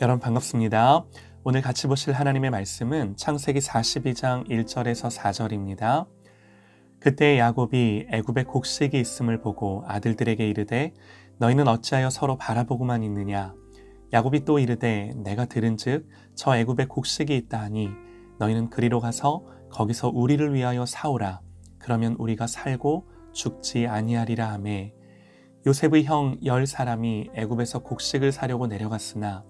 여러분 반갑습니다. 오늘 같이 보실 하나님의 말씀은 창세기 42장 1절에서 4절입니다. 그때 야곱이 애굽에 곡식이 있음을 보고 아들들에게 이르되 너희는 어찌하여 서로 바라보고만 있느냐. 야곱이 또 이르되 내가 들은즉 저 애굽에 곡식이 있다 하니 너희는 그리로 가서 거기서 우리를 위하여 사오라. 그러면 우리가 살고 죽지 아니하리라 하매 요셉의 형 10사람이 애굽에서 곡식을 사려고 내려갔으나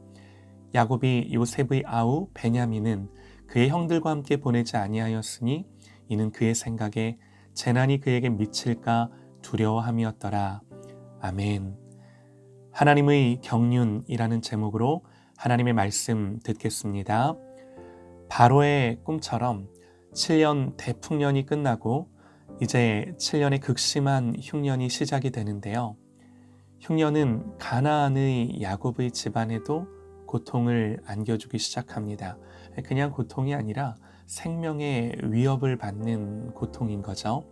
야곱이 요셉의 아우 베냐민은 그의 형들과 함께 보내지 아니하였으니 이는 그의 생각에 재난이 그에게 미칠까 두려워함이었더라. 아멘. 하나님의 경륜이라는 제목으로 하나님의 말씀 듣겠습니다. 바로의 꿈처럼 7년 대풍년이 끝나고 이제 7년의 극심한 흉년이 시작이 되는데요. 흉년은 가나안의 야곱의 집안에도 고통을 안겨주기 시작합니다. 그냥 고통이 아니라 생명의 위협을 받는 고통인 거죠.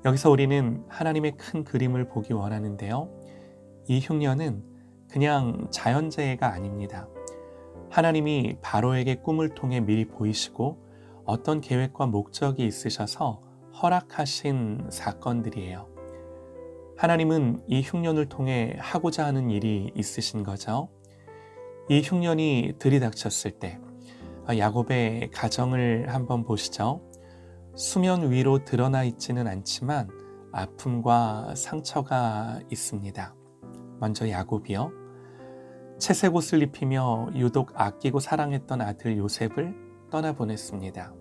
여기서 우리는 하나님의 큰 그림을 보기 원하는데요. 이 흉년은 그냥 자연재해가 아닙니다. 하나님이 바로에게 꿈을 통해 미리 보이시고 어떤 계획과 목적이 있으셔서 허락하신 사건들이에요. 하나님은 이 흉년을 통해 하고자 하는 일이 있으신 거죠. 이 흉년이 들이닥쳤을 때 야곱의 가정을 한번 보시죠. 수면 위로 드러나 있지는 않지만 아픔과 상처가 있습니다. 먼저 야곱이요. 채색 옷을 입히며 유독 아끼고 사랑했던 아들 요셉을 떠나보냈습니다.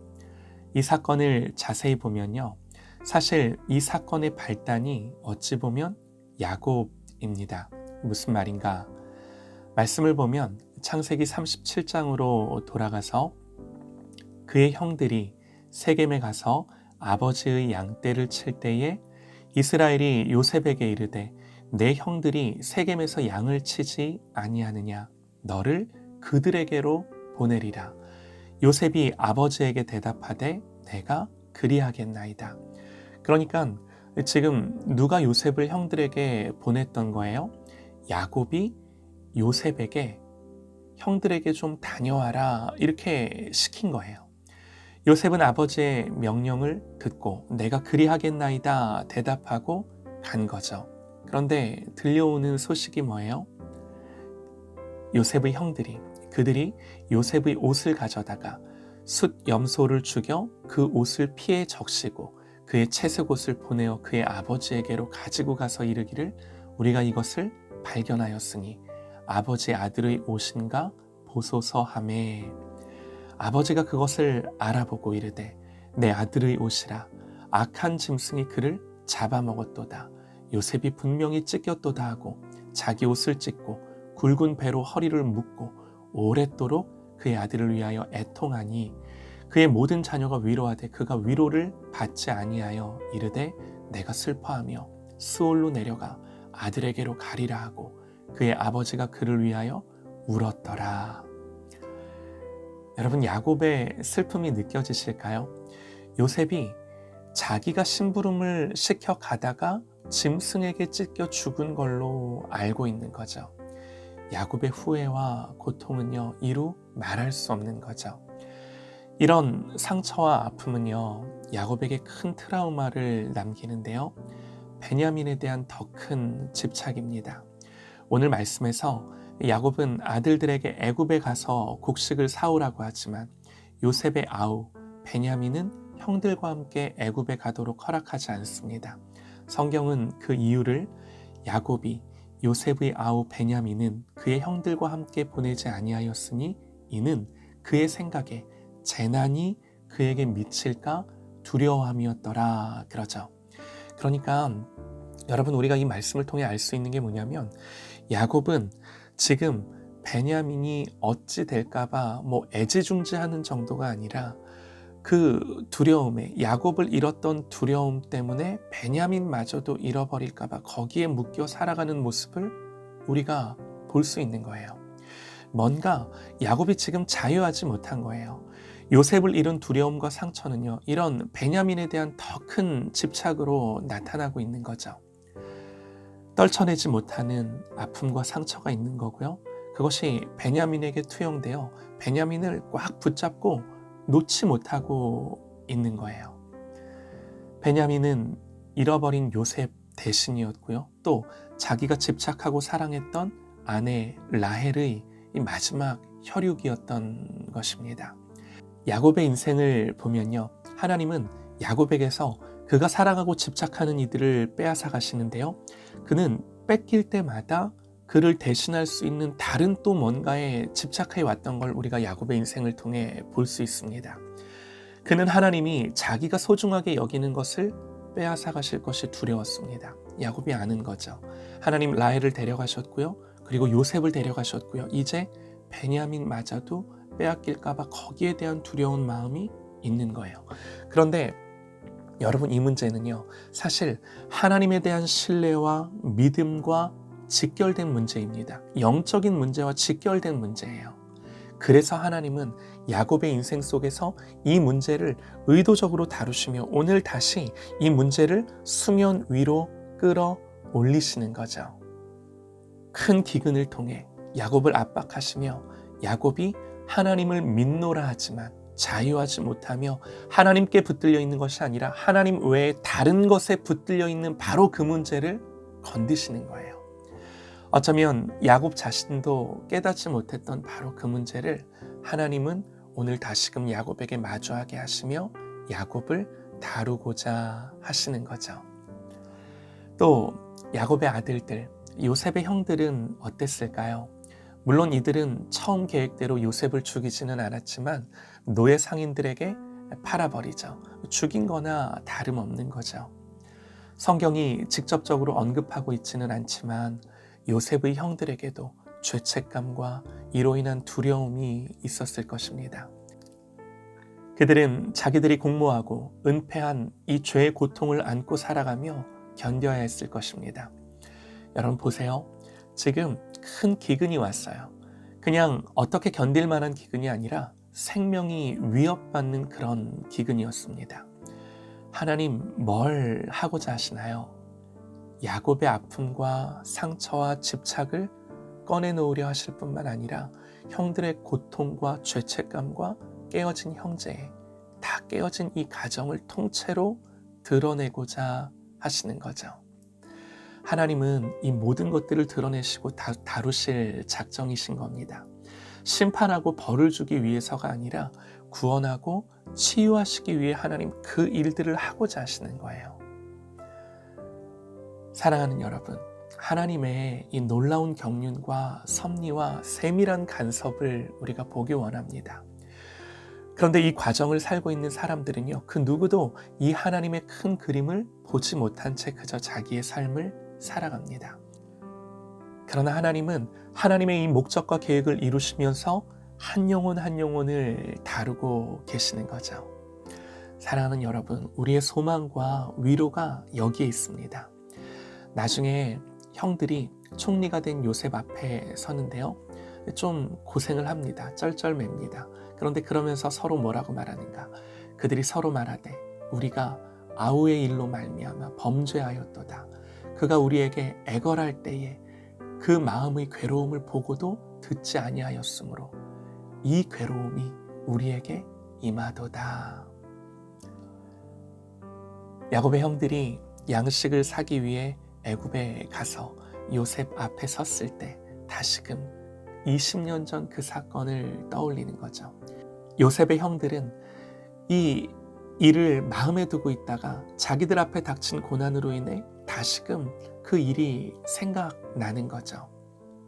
이 사건을 자세히 보면요. 사실 이 사건의 발단이 어찌 보면 야곱입니다. 무슨 말인가? 말씀을 보면 창세기 37장으로 돌아가서 그의 형들이 세겜에 가서 아버지의 양떼를 칠 때에 이스라엘이 요셉에게 이르되 내 형들이 세겜에서 양을 치지 아니하느냐 너를 그들에게로 보내리라. 요셉이 아버지에게 대답하되 내가 그리하겠나이다. 그러니까 지금 누가 요셉을 형들에게 보냈던 거예요? 야곱이 요셉에게 형들에게 좀 다녀와라 이렇게 시킨 거예요. 요셉은 아버지의 명령을 듣고 내가 그리하겠나이다 대답하고 간 거죠. 그런데 들려오는 소식이 뭐예요? 요셉의 형들이 그들이 요셉의 옷을 가져다가 숫 염소를 죽여 그 옷을 피에 적시고 그의 채색 옷을 보내어 그의 아버지에게로 가지고 가서 이르기를 우리가 이것을 발견하였으니 아버지 아들의 옷인가 보소서 하매 아버지가 그것을 알아보고 이르되 내 아들의 옷이라 악한 짐승이 그를 잡아먹었도다. 요셉이 분명히 찢겼도다 하고 자기 옷을 찢고 굵은 배로 허리를 묶고 오랫도록 그의 아들을 위하여 애통하니 그의 모든 자녀가 위로하되 그가 위로를 받지 아니하여 이르되 내가 슬퍼하며 스올로 내려가 아들에게로 가리라 하고 그의 아버지가 그를 위하여 울었더라. 여러분 야곱의 슬픔이 느껴지실까요? 요셉이 자기가 심부름을 시켜 가다가 짐승에게 찢겨 죽은 걸로 알고 있는 거죠. 야곱의 후회와 고통은요 이루 말할 수 없는 거죠. 이런 상처와 아픔은요 야곱에게 큰 트라우마를 남기는데요. 베냐민에 대한 더 큰 집착입니다. 오늘 말씀에서 야곱은 아들들에게 애굽에 가서 곡식을 사오라고 하지만 요셉의 아우 베냐민은 형들과 함께 애굽에 가도록 허락하지 않습니다. 성경은 그 이유를 야곱이 요셉의 아우 베냐민은 그의 형들과 함께 보내지 아니하였으니 이는 그의 생각에 재난이 그에게 미칠까 두려워함이었더라 그러죠. 그러니까 여러분 우리가 이 말씀을 통해 알 수 있는 게 뭐냐면 야곱은 지금 베냐민이 어찌 될까봐 애지중지하는 정도가 아니라 그 두려움에 야곱을 잃었던 두려움 때문에 베냐민마저도 잃어버릴까봐 거기에 묶여 살아가는 모습을 우리가 볼 수 있는 거예요. 뭔가 야곱이 지금 자유하지 못한 거예요. 요셉을 잃은 두려움과 상처는요 이런 베냐민에 대한 더 큰 집착으로 나타나고 있는 거죠. 떨쳐내지 못하는 아픔과 상처가 있는 거고요. 그것이 베냐민에게 투영되어 베냐민을 꽉 붙잡고 놓지 못하고 있는 거예요. 베냐민은 잃어버린 요셉 대신이었고요. 또 자기가 집착하고 사랑했던 아내 라헬의 이 마지막 혈육이었던 것입니다. 야곱의 인생을 보면요, 하나님은 야곱에게서 그가 사랑하고 집착하는 이들을 빼앗아 가시는데요, 그는 뺏길 때마다 그를 대신할 수 있는 다른 또 뭔가에 집착해 왔던 걸 우리가 야곱의 인생을 통해 볼 수 있습니다. 그는 하나님이 자기가 소중하게 여기는 것을 빼앗아 가실 것이 두려웠습니다. 야곱이 아는 거죠. 하나님 라헬을 데려가셨고요, 그리고 요셉을 데려가셨고요, 이제 베냐민마저도 빼앗길까 봐 거기에 대한 두려운 마음이 있는 거예요. 그런데 여러분, 이 문제는요, 사실 하나님에 대한 신뢰와 믿음과 직결된 문제입니다. 영적인 문제와 직결된 문제예요. 그래서 하나님은 야곱의 인생 속에서 이 문제를 의도적으로 다루시며 오늘 다시 이 문제를 수면 위로 끌어올리시는 거죠. 큰 기근을 통해 야곱을 압박하시며 야곱이 하나님을 믿노라 하지만 자유하지 못하며 하나님께 붙들려 있는 것이 아니라 하나님 외에 다른 것에 붙들려 있는 바로 그 문제를 건드시는 거예요. 어쩌면 야곱 자신도 깨닫지 못했던 바로 그 문제를 하나님은 오늘 다시금 야곱에게 마주하게 하시며 야곱을 다루고자 하시는 거죠. 또 야곱의 아들들, 요셉의 형들은 어땠을까요? 물론 이들은 처음 계획대로 요셉을 죽이지는 않았지만 노예 상인들에게 팔아버리죠. 죽인 거나 다름없는 거죠. 성경이 직접적으로 언급하고 있지는 않지만 요셉의 형들에게도 죄책감과 이로 인한 두려움이 있었을 것입니다. 그들은 자기들이 공모하고 은폐한 이 죄의 고통을 안고 살아가며 견뎌야 했을 것입니다. 여러분 보세요. 지금 큰 기근이 왔어요. 그냥 어떻게 견딜 만한 기근이 아니라 생명이 위협받는 그런 기근이었습니다. 하나님 뭘 하고자 하시나요? 야곱의 아픔과 상처와 집착을 꺼내놓으려 하실 뿐만 아니라 형들의 고통과 죄책감과 깨어진 형제, 다 깨어진 이 가정을 통째로 드러내고자 하시는 거죠. 하나님은 이 모든 것들을 드러내시고 다루실 작정이신 겁니다. 심판하고 벌을 주기 위해서가 아니라 구원하고 치유하시기 위해 하나님 그 일들을 하고자 하시는 거예요. 사랑하는 여러분, 하나님의 이 놀라운 경륜과 섭리와 세밀한 간섭을 우리가 보기 원합니다. 그런데 이 과정을 살고 있는 사람들은요, 그 누구도 이 하나님의 큰 그림을 보지 못한 채 그저 자기의 삶을 살아갑니다. 그러나 하나님은 하나님의 이 목적과 계획을 이루시면서 한 영혼 한 영혼을 다루고 계시는 거죠. 사랑하는 여러분, 우리의 소망과 위로가 여기에 있습니다. 나중에 형들이 총리가 된 요셉 앞에 서는데요, 좀 고생을 합니다. 쩔쩔맵니다. 그런데 그러면서 서로 뭐라고 말하는가? 그들이 서로 말하되 우리가 아우의 일로 말미암아 범죄하였도다. 그가 우리에게 애걸할 때에 그 마음의 괴로움을 보고도 듣지 아니하였으므로 이 괴로움이 우리에게 임하도다. 야곱의 형들이 양식을 사기 위해 애굽에 가서 요셉 앞에 섰을 때 다시금 20년 전 그 사건을 떠올리는 거죠. 요셉의 형들은 이 일을 마음에 두고 있다가 자기들 앞에 닥친 고난으로 인해 다시금 그 일이 생각나는 거죠.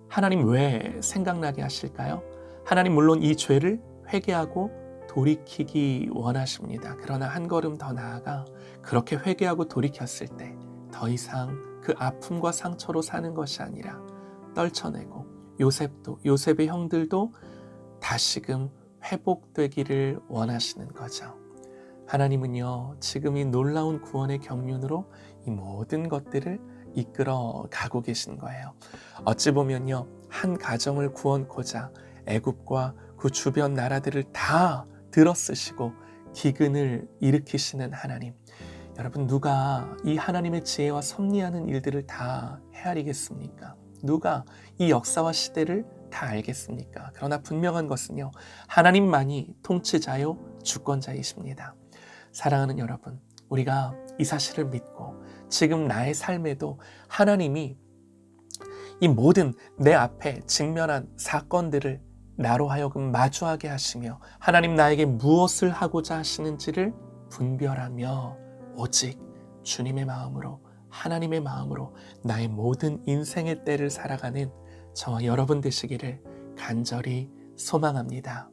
하나님 왜 생각나게 하실까요? 하나님 물론 이 죄를 회개하고 돌이키기 원하십니다. 그러나 한 걸음 더 나아가 그렇게 회개하고 돌이켰을 때 더 이상 그 아픔과 상처로 사는 것이 아니라 떨쳐내고 요셉의 형들도 다시금 회복되기를 원하시는 거죠. 하나님은요, 지금 이 놀라운 구원의 경륜으로 이 모든 것들을 이끌어 가고 계신 거예요. 어찌 보면요, 한 가정을 구원코자 애굽과 그 주변 나라들을 다 들어쓰시고 기근을 일으키시는 하나님. 여러분, 누가 이 하나님의 지혜와 섭리하는 일들을 다 헤아리겠습니까? 누가 이 역사와 시대를 다 알겠습니까? 그러나 분명한 것은요, 하나님만이 통치자요 주권자이십니다. 사랑하는 여러분, 우리가 이 사실을 믿고 지금 나의 삶에도 하나님이 이 모든 내 앞에 직면한 사건들을 나로 하여금 마주하게 하시며 하나님 나에게 무엇을 하고자 하시는지를 분별하며 오직 주님의 마음으로, 하나님의 마음으로 나의 모든 인생의 때를 살아가는 저와 여러분 되시기를 간절히 소망합니다.